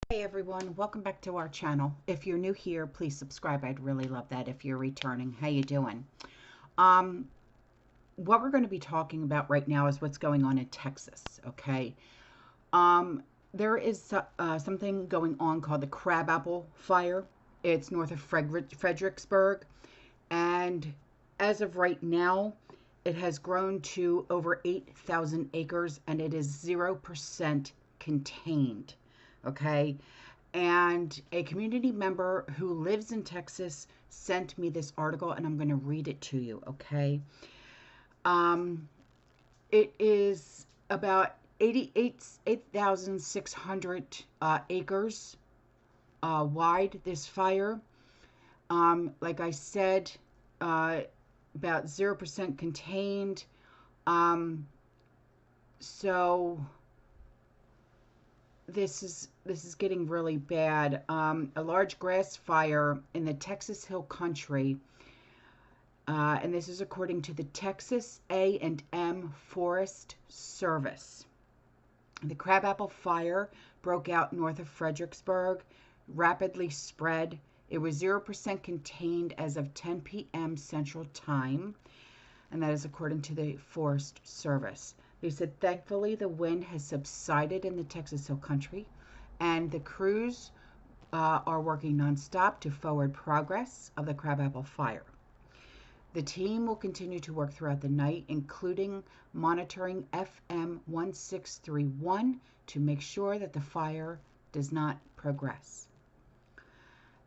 Hey everyone, welcome back to our channel. If you're new here, please subscribe. I'd really love that if you're returning. How you doing? Um, what we're going to be talking about right now is what's going on in Texas, okay? Um, there is something going on called the Crabapple Fire. It's north of Fredericksburg, and as of right now, it has grown to over 8,000 acres and it is 0% contained, okay? And a community member who lives in Texas sent me this article, and I'm going to read it to you, okay? Um, it is about 8,600 acres wide, this fire. Like I said, uh, about 0% contained. Um, so this is getting really bad. A large grass fire in the Texas Hill Country, and this is according to the Texas A&M Forest Service. The Crabapple Fire broke out north of Fredericksburg, rapidly spread. It was 0% contained as of 10 p.m. Central Time, and that is according to the Forest Service. They said, thankfully, the wind has subsided in the Texas Hill Country, and the crews are working nonstop to forward progress of the Crabapple Fire. The team will continue to work throughout the night, including monitoring FM 1631 to make sure that the fire does not progress.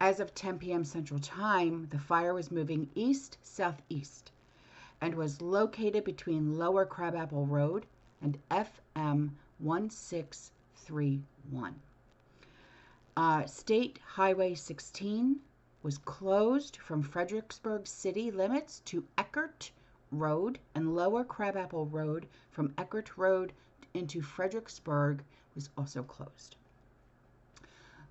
As of 10 p.m. Central Time, the fire was moving east-southeast and was located between Lower Crabapple Road and FM 1631. State Highway 16 was closed from Fredericksburg city limits to Eckert Road, and Lower Crabapple Road from Eckert Road into Fredericksburg was also closed.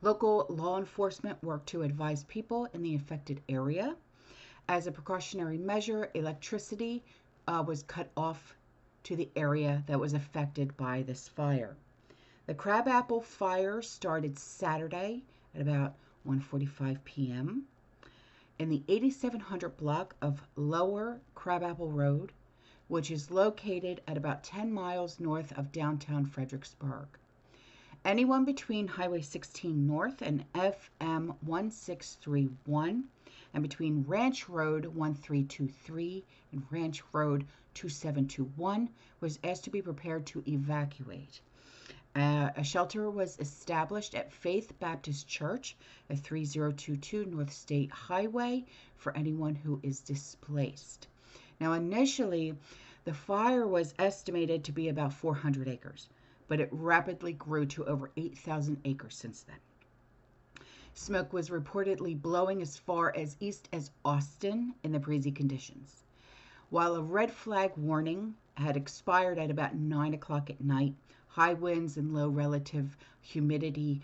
Local law enforcement worked to advise people in the affected area. As a precautionary measure, electricity was cut off to the area that was affected by this fire. The Crabapple Fire started Saturday at about 1:45 p.m. in the 8700 block of Lower Crabapple Road, which is located at about 10 miles north of downtown Fredericksburg. Anyone between Highway 16 North and FM 1631 and between Ranch Road 1323 and Ranch Road 2721 was asked to be prepared to evacuate. A shelter was established at Faith Baptist Church at 3022 North State Highway for anyone who is displaced. Now, initially, the fire was estimated to be about 400 acres, but it rapidly grew to over 8,000 acres since then. Smoke was reportedly blowing as far as east as Austin in the breezy conditions. While a red flag warning had expired at about 9 o'clock at night, high winds and low relative humidity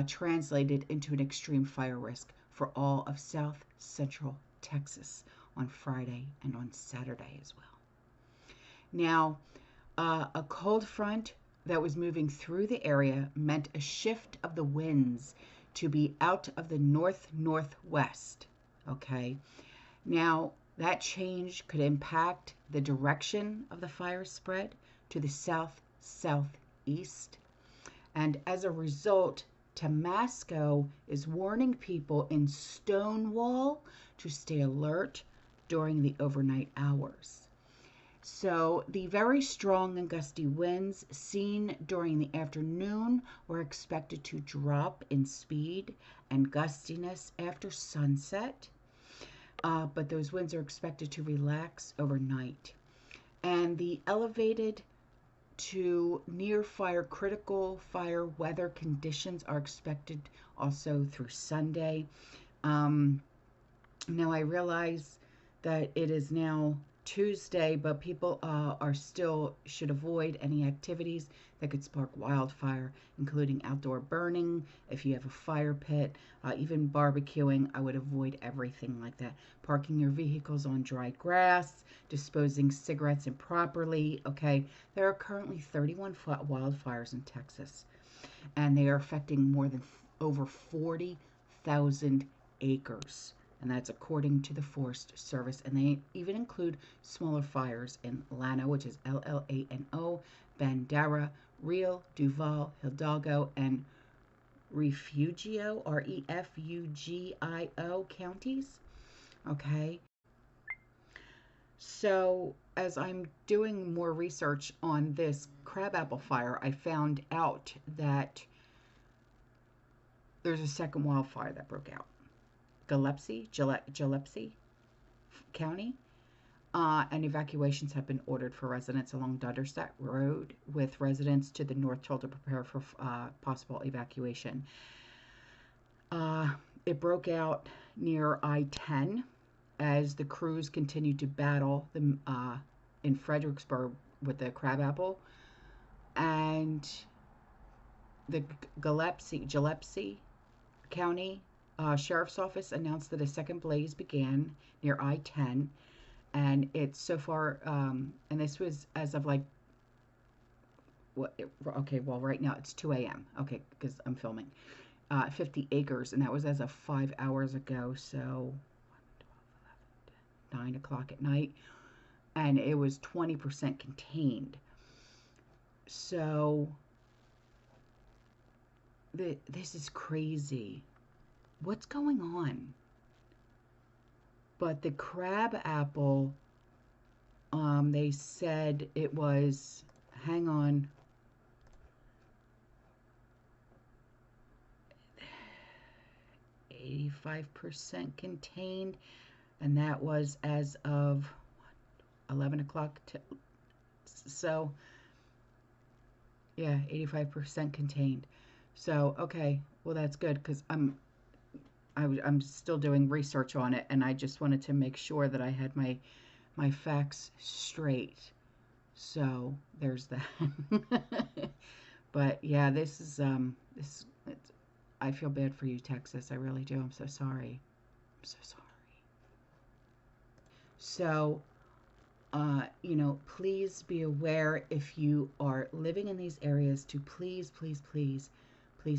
translated into an extreme fire risk for all of south central Texas on Friday and on Saturday as well. Now, a cold front that was moving through the area meant a shift of the winds to be out of the north-northwest, okay? Now, that change could impact the direction of the fire spread to the south-southeast. And as a result, Tamasco is warning people in Stonewall to stay alert during the overnight hours. So the very strong and gusty winds seen during the afternoon were expected to drop in speed and gustiness after sunset, but those winds are expected to relax overnight. And the elevated to near fire critical fire weather conditions are expected also through Sunday. Now I realize that it is now Tuesday, but people should avoid any activities that could spark wildfire, including outdoor burning. If you have a fire pit, even barbecuing, I would avoid everything like that. Parking your vehicles on dry grass, disposing cigarettes improperly. Okay, there are currently 31 wildfires in Texas. and they are affecting more than over 40,000 acres. And that's according to the Forest Service. And they even include smaller fires in Llano, which is Llano, Bandera, Real, Duval, Hidalgo, and Refugio, Refugio counties. Okay. So, as I'm doing more research on this crabapple fire, I found out that there's a second wildfire that broke out. Gillespie County, and evacuations have been ordered for residents along Dunderstack Road, with residents to the north told to prepare for possible evacuation. It broke out near I-10 as the crews continued to battle in Fredericksburg with the crabapple, and the Gillespie County Sheriff's Office announced that a second blaze began near I-10, and it's so far, and this was as of like, okay, well, right now it's 2 a.m., okay, because I'm filming, 50 acres, and that was as of 5 hours ago, so 9 o'clock at night, and it was 20% contained. So, this is crazy. What's going on? But the crab apple, they said it was, hang on, 85% contained, and that was as of 11 o'clock. So, yeah, 85% contained. So, okay, well, that's good, because I'm still doing research on it, and I just wanted to make sure that I had my facts straight. So there's that. But yeah, this is I feel bad for you, Texas. I really do. I'm so sorry. I'm so sorry. So, please be aware, if you are living in these areas, to please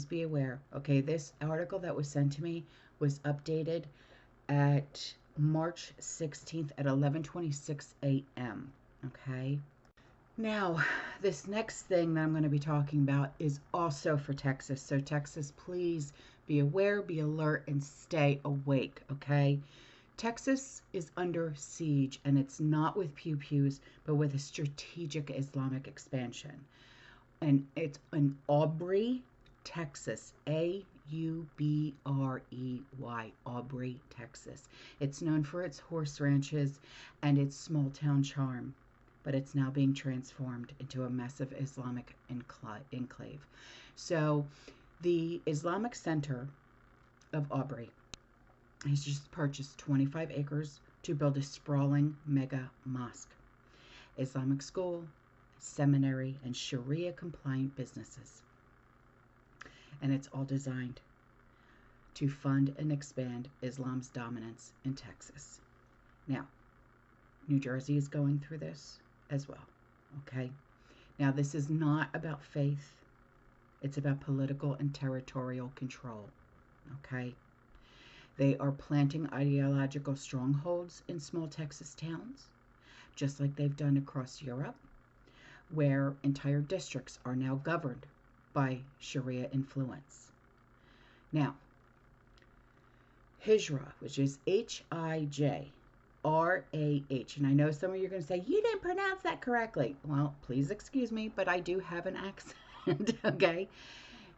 be aware. Okay, this article that was sent to me was updated at March 16th at 11:26 a.m. Okay. Now, this next thing that I'm going to be talking about is also for Texas. So Texas, please be aware, be alert, and stay awake. Okay. Texas is under siege, and it's not with pew-pews, but with a strategic Islamic expansion. And it's in Aubrey, Texas, Aubrey, Aubrey, Texas. It's known for its horse ranches and its small town charm, but it's now being transformed into a massive Islamic enclave. So the Islamic Center of Aubrey has just purchased 25 acres to build a sprawling mega mosque, Islamic school, seminary, and Sharia-compliant businesses. And it's all designed to fund and expand Islam's dominance in Texas. Now, New Jersey is going through this as well, okay? Now, this is not about faith. It's about political and territorial control, okay? They are planting ideological strongholds in small Texas towns, just like they've done across Europe, where entire districts are now governed by Sharia influence. Now, Hijra, which is Hijrah, and I know some of you are going to say, you didn't pronounce that correctly. Well, please excuse me, but I do have an accent, okay?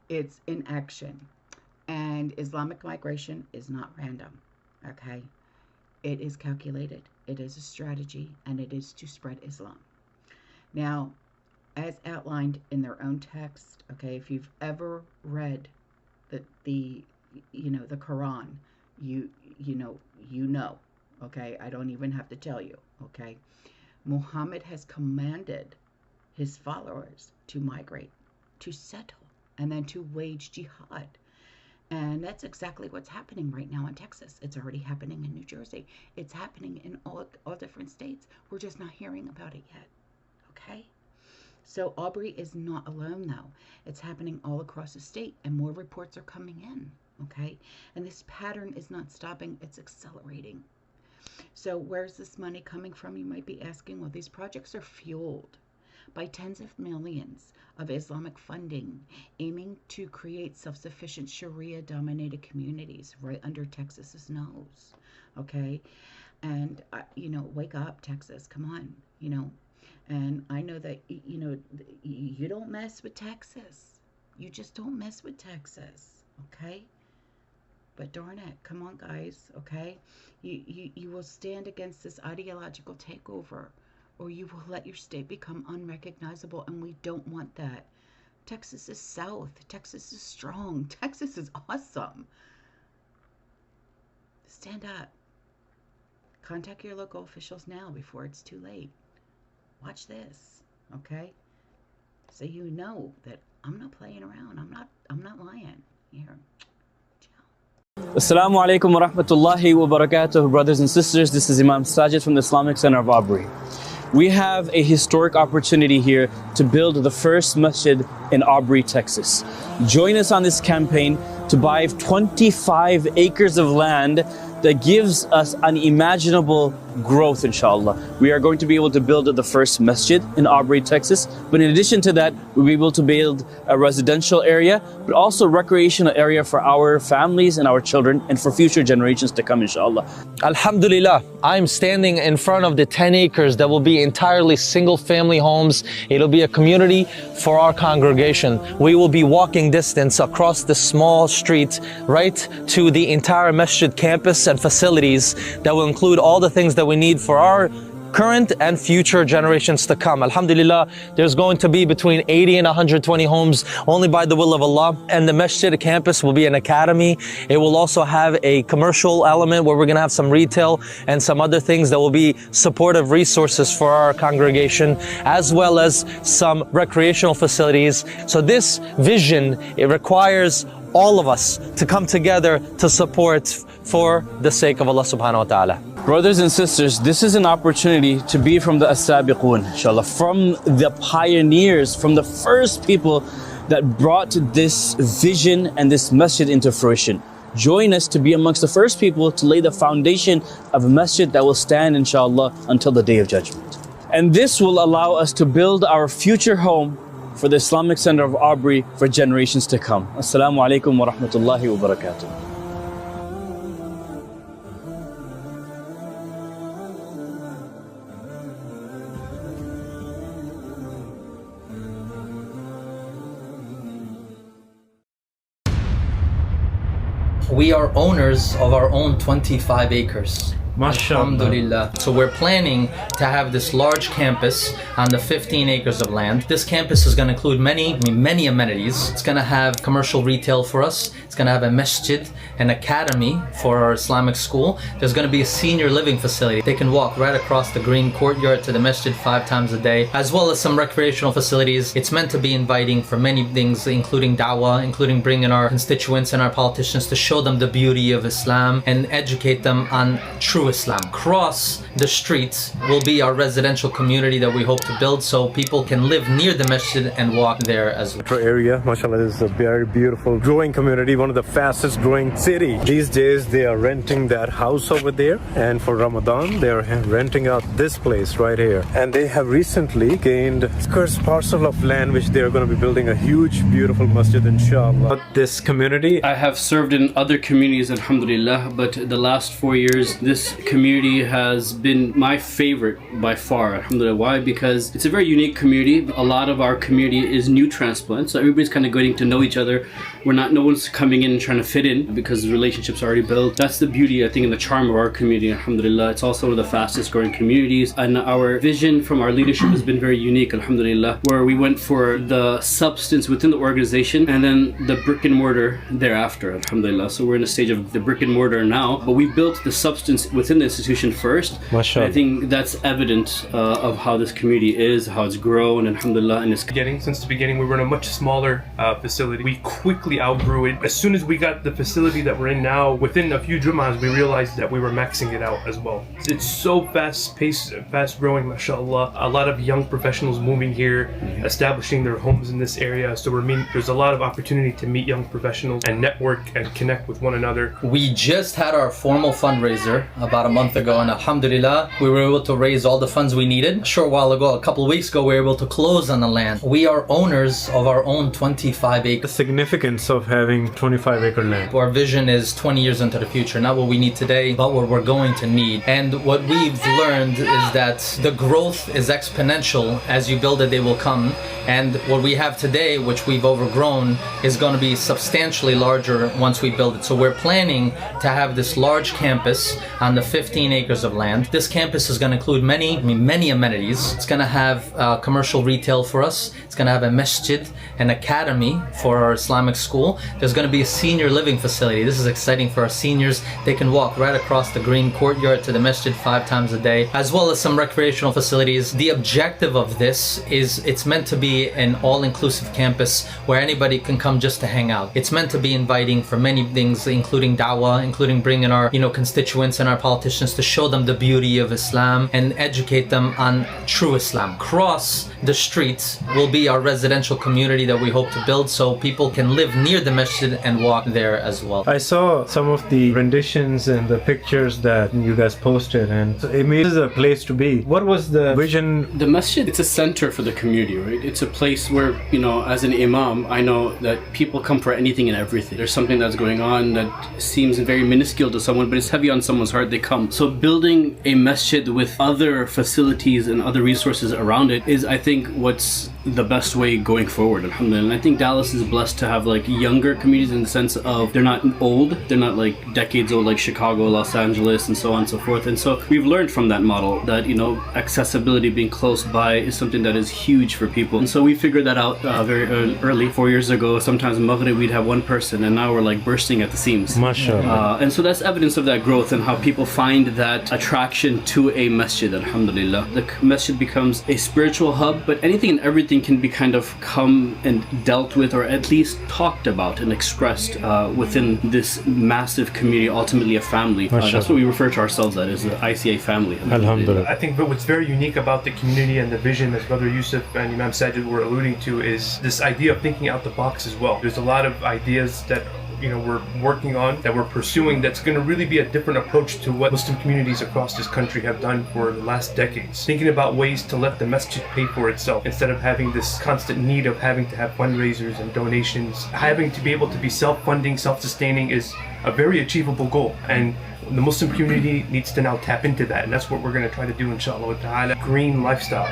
It's in action. And Islamic migration is not random, okay? It is calculated, it is a strategy, and it is to spread Islam. Now, as outlined in their own text, okay, if you've ever read the Quran, you know, okay? I don't even have to tell you, okay? Muhammad has commanded his followers to migrate, to settle, and then to wage jihad. And that's exactly what's happening right now in Texas. It's already happening in New Jersey. It's happening in all different states. We're just not hearing about it yet, okay? So Aubrey is not alone though. It's happening all across the state and more reports are coming in, okay? And this pattern is not stopping, it's accelerating. So where's this money coming from, you might be asking? Well, these projects are fueled by tens of millions of Islamic funding aiming to create self-sufficient Sharia-dominated communities right under Texas's nose, okay? And, wake up, Texas, come on, And I know that, you don't mess with Texas. You just don't mess with Texas, okay? But darn it, come on, guys, okay? You will stand against this ideological takeover, or you will let your state become unrecognizable, and we don't want that. Texas is South. Texas is strong. Texas is awesome. Stand up. Contact your local officials now before it's too late. Watch this, okay? So you know that I'm not playing around. I'm not lying. Here. Assalamu alaikum wa rahmatullahi wa barakatuh, brothers and sisters. This is Imam Sajid from the Islamic Center of Aubrey. We have a historic opportunity here to build the first masjid in Aubrey, Texas. Join us on this campaign to buy 25 acres of land that gives us unimaginable growth, inshallah. We are going to be able to build the first masjid in Aubrey, Texas. But in addition to that, we'll be able to build a residential area, but also a recreational area for our families and our children and for future generations to come, inshallah. Alhamdulillah, I'm standing in front of the 10 acres that will be entirely single family homes. It'll be a community for our congregation. We will be walking distance across the small street right to the entire masjid campus and facilities that will include all the things that we need for our current and future generations to come. Alhamdulillah, there's going to be between 80 and 120 homes only by the will of Allah. And the masjid campus will be an academy. It will also have a commercial element where we're going to have some retail and some other things that will be supportive resources for our congregation, as well as some recreational facilities. So this vision, it requires all of us to come together to support for the sake of Allah subhanahu wa ta'ala. Brothers and sisters, this is an opportunity to be from the as-sabiqun, inshallah, from the pioneers, from the first people that brought this vision and this masjid into fruition. Join us to be amongst the first people to lay the foundation of a masjid that will stand, inshallah, until the Day of Judgment. And this will allow us to build our future home for the Islamic Center of Aubrey for generations to come. Assalamu alaikum wa rahmatullahi wa barakatuh. We are owners of our own 25 acres. Alhamdulillah. So we're planning to have this large campus on the 15 acres of land. This campus is going to include many amenities. It's going to have commercial retail for us. It's going to have a masjid, an academy for our Islamic school. There's going to be a senior living facility. They can walk right across the green courtyard to the masjid 5 times a day, as well as some recreational facilities. It's meant to be inviting for many things, including da'wah, including bringing our constituents and our politicians to show them the beauty of Islam and educate them on true Islam. Across the streets will be our residential community that we hope to build so people can live near the masjid and walk there as well. Area, mashallah, this is a very beautiful growing community, one of the fastest growing city. These days they are renting that house over there, and for Ramadan they are renting out this place right here. And they have recently gained a scarce parcel of land which they are going to be building a huge beautiful masjid, inshallah. This community, I have served in other communities, alhamdulillah, but the last 4 years this community has been my favorite by far, alhamdulillah. Why? Because it's a very unique community. A lot of our community is new transplants, so everybody's kind of getting to know each other. No one's coming in and trying to fit in because the relationships are already built. That's the beauty, I think, and the charm of our community, alhamdulillah. It's also one of the fastest growing communities, and our vision from our leadership has been very unique, alhamdulillah, where we went for the substance within the organization and then the brick and mortar thereafter, alhamdulillah. So we're in a stage of the brick and mortar now, but we built the substance within the institution first. I think that's evident of how this community is, how it's grown, alhamdulillah. And it's since the beginning we were in a much smaller facility. We quickly quickly outgrew it. As soon as we got the facility that we're in now, within a few Jum'ahs, we realized that we were maxing it out as well. It's so fast-paced, fast-growing, mashallah. A lot of young professionals moving here, establishing their homes in this area. So there's a lot of opportunity to meet young professionals and network and connect with one another. We just had our formal fundraiser about a month ago, and alhamdulillah, we were able to raise all the funds we needed. A short while ago, a couple of weeks ago, we were able to close on the land. We are owners of our own 25 acres. The significance of having 25-acre land. Our vision is 20 years into the future, not what we need today, but what we're going to need. And what we've learned is that the growth is exponential. As you build it, they will come. And what we have today, which we've overgrown, is going to be substantially larger once we build it. So we're planning to have this large campus on the 15 acres of land. This campus is going to include many amenities. It's going to have commercial retail for us. It's going to have a masjid, an academy for our Islamic school. There's going to be a senior living facility. This is exciting for our seniors. They can walk right across the green courtyard to the masjid 5 times a day, as well as some recreational facilities. The objective of this is it's meant to be an all-inclusive campus where anybody can come just to hang out. It's meant to be inviting for many things, including da'wah, including bringing our constituents and our politicians to show them the beauty of Islam and educate them on true Islam. Across the streets will be our residential community that we hope to build, so people can live near the masjid and walk there as well. I saw some of the renditions and the pictures that you guys posted, and it made it a place to be. What was the vision? The masjid, it's a center for the community, right? It's a place where, as an imam, I know that people come for anything and everything. There's something that's going on that seems very minuscule to someone, but it's heavy on someone's heart, they come. So building a masjid with other facilities and other resources around it is, I think, what's the best way going forward, alhamdulillah. And I think Dallas is blessed to have younger communities in the sense of they're not old, they're not decades old like Chicago, Los Angeles, and so on and so forth. And so we've learned from that model that accessibility, being close by, is something that is huge for people. And so we figured that out very early. 4 years ago, sometimes in Maghrib we'd have one person, and now we're bursting at the seams. MashaAllah. And so that's evidence of that growth and how people find that attraction to a masjid, alhamdulillah. The masjid becomes a spiritual hub, but anything and everything can be come and dealt with, or at least talked about and expressed within this massive community, ultimately a family. That's what we refer to ourselves as the ICA family. Alhamdulillah. I think what's very unique about the community and the vision, as Brother Yusuf and Imam Sajid were alluding to, is this idea of thinking out the box as well. There's a lot of ideas that we're working on, that we're pursuing, that's going to really be a different approach to what Muslim communities across this country have done for the last decades. Thinking about ways to let the masjid pay for itself instead of having this constant need of having to have fundraisers and donations. Having to be able to be self-funding, self-sustaining is a very achievable goal, and the Muslim community needs to now tap into that, and that's what we're going to try to do, inshallah ta'ala. Green lifestyle,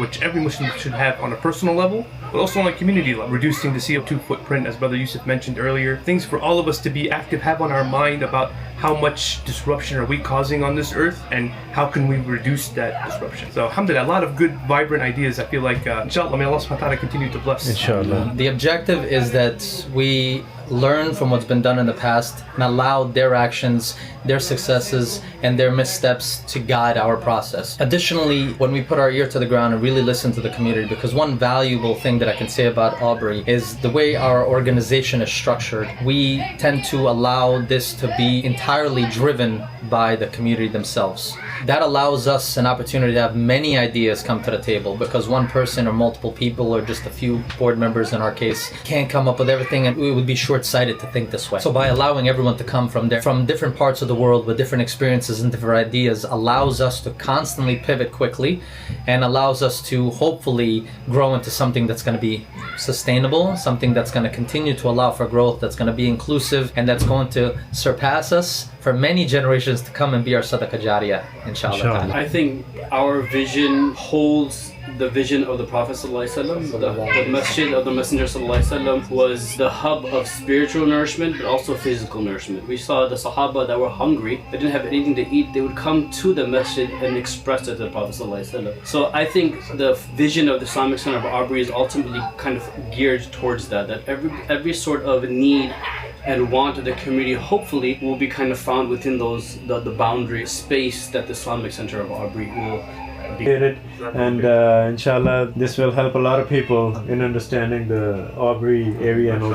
which every Muslim should have on a personal level, but also on a community level. Reducing the CO2 footprint, as Brother Yusuf mentioned earlier. Things for all of us to be active, have on our mind about how much disruption are we causing on this earth, and how can we reduce that disruption. So alhamdulillah, a lot of good, vibrant ideas. I feel like, inshallah, may Allah subhanahu wa ta'ala continue to bless. Inshallah. The objective is that we learn from what's been done in the past and allow their actions, their successes, and their missteps to guide our process. Additionally, when we put our ear to the ground and really listen to the community, because one valuable thing that I can say about Aubrey is the way our organization is structured. We tend to allow this to be entirely driven by the community themselves. That allows us an opportunity to have many ideas come to the table, because one person or multiple people or just a few board members in our case can't come up with everything, and we would be short-sighted to think this way. So by allowing everyone to come from different parts of the world with different experiences and different ideas allows us to constantly pivot quickly, and allows us to hopefully grow into something that's going to be sustainable, something that's going to continue to allow for growth, that's going to be inclusive, and that's going to surpass us for many generations to come and be our sadaqah jariyah, inshallah. I think our vision holds the vision of the Prophet ﷺ. The masjid of the Messenger ﷺ was the hub of spiritual nourishment, but also physical nourishment. We saw the Sahaba that were hungry, they didn't have anything to eat, they would come to the masjid and express it to the Prophet ﷺ. So I think the vision of the Islamic Center of Aubrey is ultimately kind of geared towards that every sort of need and want of the community hopefully will be kind of found within the boundary space that the Islamic Center of Aubrey will be. And inshallah, this will help a lot of people in understanding the Aubrey area and